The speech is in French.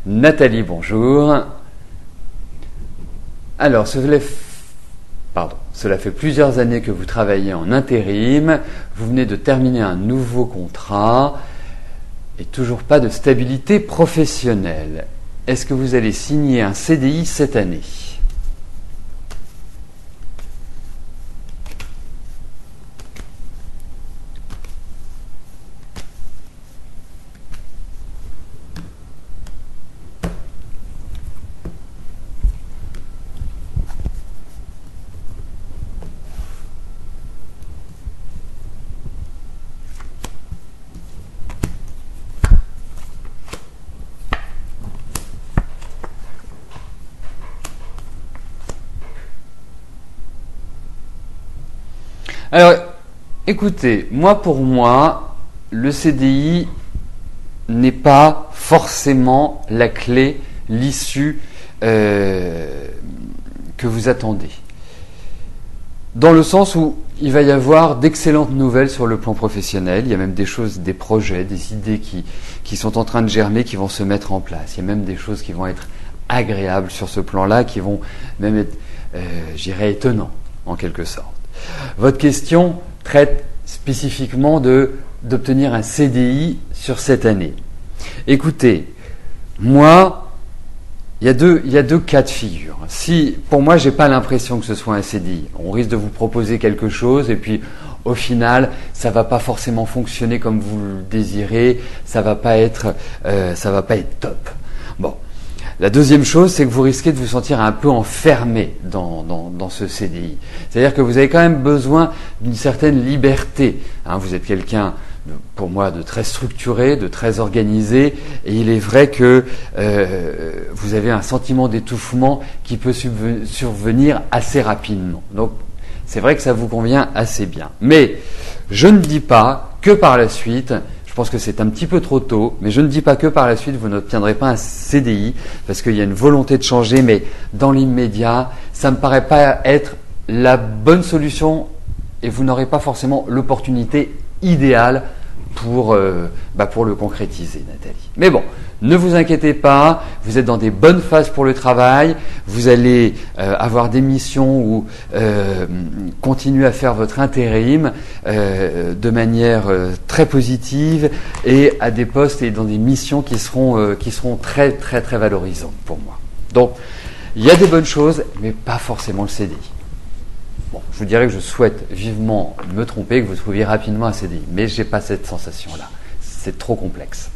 Nathalie, bonjour. Alors, cela fait plusieurs années que vous travaillez en intérim, vous venez de terminer un nouveau contrat et toujours pas de stabilité professionnelle. Est-ce que vous allez signer un CDI cette année ? Alors, écoutez, pour moi, le CDI n'est pas forcément la clé, l'issue que vous attendez. Dans le sens où il va y avoir d'excellentes nouvelles sur le plan professionnel, il y a même des choses, des projets, des idées qui sont en train de germer, qui vont se mettre en place. Il y a même des choses qui vont être agréables sur ce plan-là, qui vont même être, étonnants, en quelque sorte. Votre question traite spécifiquement d'obtenir un CDI sur cette année. Écoutez, moi, il y a deux cas de figure. Si, pour moi, j'ai pas l'impression que ce soit un CDI. On risque de vous proposer quelque chose et puis, au final, ça va pas forcément fonctionner comme vous le désirez. Ça va pas être top. Bon. La deuxième chose, c'est que vous risquez de vous sentir un peu enfermé dans ce CDI. C'est-à-dire que vous avez quand même besoin d'une certaine liberté. Vous êtes quelqu'un, pour moi, de très structuré, de très organisé, et il est vrai que vous avez un sentiment d'étouffement qui peut survenir assez rapidement. Donc, c'est vrai que ça vous convient assez bien. Mais je ne dis pas que par la suite, je pense que c'est un petit peu trop tôt, mais je ne dis pas que par la suite vous n'obtiendrez pas un CDI parce qu'il y a une volonté de changer, mais dans l'immédiat, ça ne me paraît pas être la bonne solution et vous n'aurez pas forcément l'opportunité idéale pour le concrétiser, Nathalie. Mais bon, ne vous inquiétez pas, vous êtes dans des bonnes phases pour le travail, vous allez avoir des missions où continuer à faire votre intérim de manière très positive et à des postes et dans des missions qui seront très très très valorisantes pour moi. Donc, il y a des bonnes choses, mais pas forcément le CDI. Bon, je vous dirais que je souhaite vivement me tromper, que vous trouviez rapidement un CDI, mais je n'ai pas cette sensation-là. C'est trop complexe.